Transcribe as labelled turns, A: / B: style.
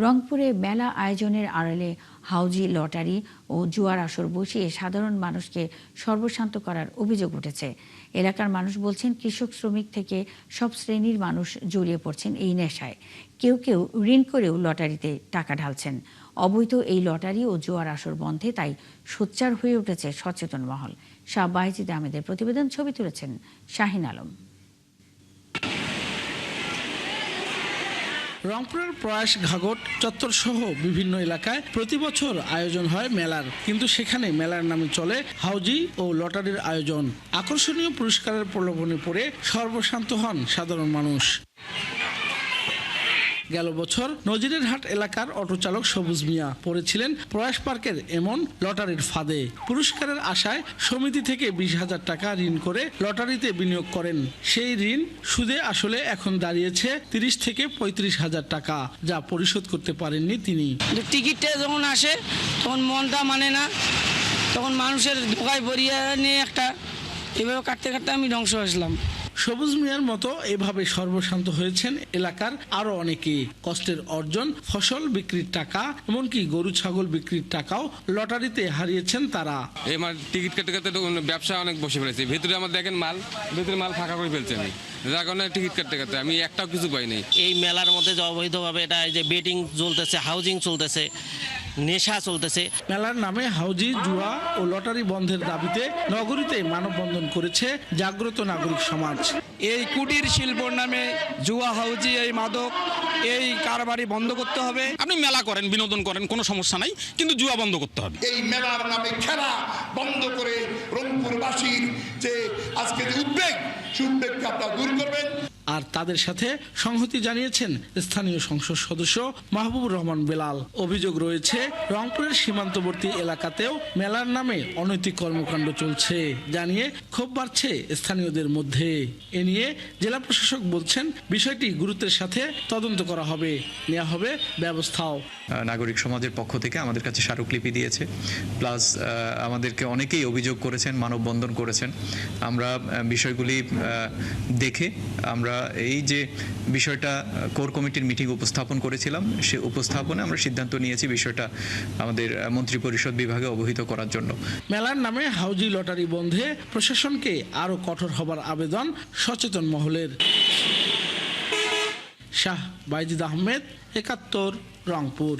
A: রংপুরে মেলা আয়োজনের আড়ালে হাউজি লটারি ও জুয়ার আসর বসিয়ে সাধারণ মানুষকে সর্বশান্ত করার অভিযোগ উঠেছে। এলাকার মানুষ বলছেন, কৃষক শ্রমিক থেকে সব শ্রেণীর মানুষ জড়িয়ে পড়ছেন এই নেশায়। কেউ কেউ ঋণ করেও লটারিতে টাকা ঢালছেন। অবৈধ এই লটারি ও জুয়ার আসর বন্ধে তাই সোচ্চার হয়ে উঠেছে সচেতন মহল। শাহ বাইজিদ আহমেদের প্রতিবেদন, ছবি তুলেছেন শাহিন আলম।
B: রংপুরের প্রয়াস ঘাগট চত্বর সহ বিভিন্ন এলাকায় প্রতি বছর আয়োজন হয় মেলার, কিন্তু সেখানে মেলার নামে চলে হাউজি ও লটারির আয়োজন। আকর্ষণীয় পুরস্কারের প্রলোভনে পড়ে সর্বশান্ত হন সাধারণ মানুষ। গেল বছর নজিরের হাট এলাকার অটোচালক সবুজ মিয়া পড়েছিলেন প্রয়াস পার্কের এমন লটারির ফাঁদে। পুরস্কারের আশায় সমিতি থেকে 20,000 টাকা ঋণ করে লটারিতে বিনিয়োগ করেন। সেই ঋণ সুদে আসলে এখন দাঁড়িয়েছে 30 থেকে 35,000 টাকা, যা পরিশোধ করতে পারেননি তিনি।
C: টিকিটটা যখন আসে তখন মনটা মানে না, তখন মানুষের ধোকায় ভরিয়ে নিয়ে একটা এভাবে কাটতে কাটতে আমি ধ্বংস হয়েছিলাম।
B: সবুজ মিয়ার মতো এভাবে সর্বশান্ত হয়েছেন এলাকার আরো অনেকে। কষ্টের অর্জন ফসল বিক্রির টাকা, এমনকি গরু ছাগল বিক্রির টাকাও লটারিতে হারিয়েছেন তারা।
D: এই টিকিট কাটতে কাটতে ব্যবসা অনেক বসে ফেলেছে। ভিতরে আমার দেখেন ভিতরে মাল ফাঁকা করে ফেলছে। আমি যার কারণে টিকিট কাটতে কাটতে আমি একটাও কিছু পাইনি।
E: এই মেলার মধ্যে যে অবৈধভাবে এটা যে বেটিং চলতেছে, হাউজিং চলতেছে, নেশা চলতেছে।
B: মেলার নামে হাউজি, জুয়া ও লটারি বন্ধের দাবিতে নগরীতে মানববন্ধন করেছে জাগ্রত নাগরিক সমাজ।
F: এই কুটির শিল্পর নামে জুয়া, হাউজি, এই মাদক, এই কারবারি বন্ধ করতে হবে।
G: আপনি মেলা করেন, বিনোদন করেন, কোনো সমস্যা নাই, কিন্তু জুয়া বন্ধ করতে হবে।
H: এই মেলার নামে খেলা বন্ধ করে রংপুরবাসীর যে আজকে যে উদ্বেগ, সেই উদ্বেগকে আপনারা দূর করবেন।
B: আর তাদের সাথে সংহতি জানিয়েছেন স্থানীয় সংসদ সদস্য মাহবুবুর রহমান বেলাল। অভিযোগ রয়েছে, রংপুরের সীমান্তবর্তী এলাকাতেও মেলার নামে অনৈতিক কর্মকাণ্ড চলছে জানিয়ে ক্ষোভ বাড়ছে স্থানীয়দের মধ্যে। এ নিয়ে জেলা প্রশাসক বলছেন, বিষয়টি গুরুত্বের সাথে তদন্ত করা হবে, নেওয়া হবে ব্যবস্থাও।
I: নাগরিক সমাজের পক্ষ থেকে আমাদের কাছে স্মারকলিপি দিয়েছে, প্লাস আমাদেরকে অনেকেই অভিযোগ করেছেন, মানববন্ধন করেছেন। আমরা বিষয়গুলি দেখে আমরা এই যে বিষয়টা কোর কমিটির মিটিং উপস্থাপন করেছিলাম, সে উপস্থাপনে আমরা সিদ্ধান্ত নিয়েছি বিষয়টা আমাদের মন্ত্রিপরিষদ বিভাগে অবহিত করার জন্য।
B: মেলার নামে হাউজি লটারি বন্ধে প্রশাসনকে আরো কঠোর হবার আবেদন সচেতন মহলের। শাহ বাইজিদ আহমেদ, 71, রংপুর।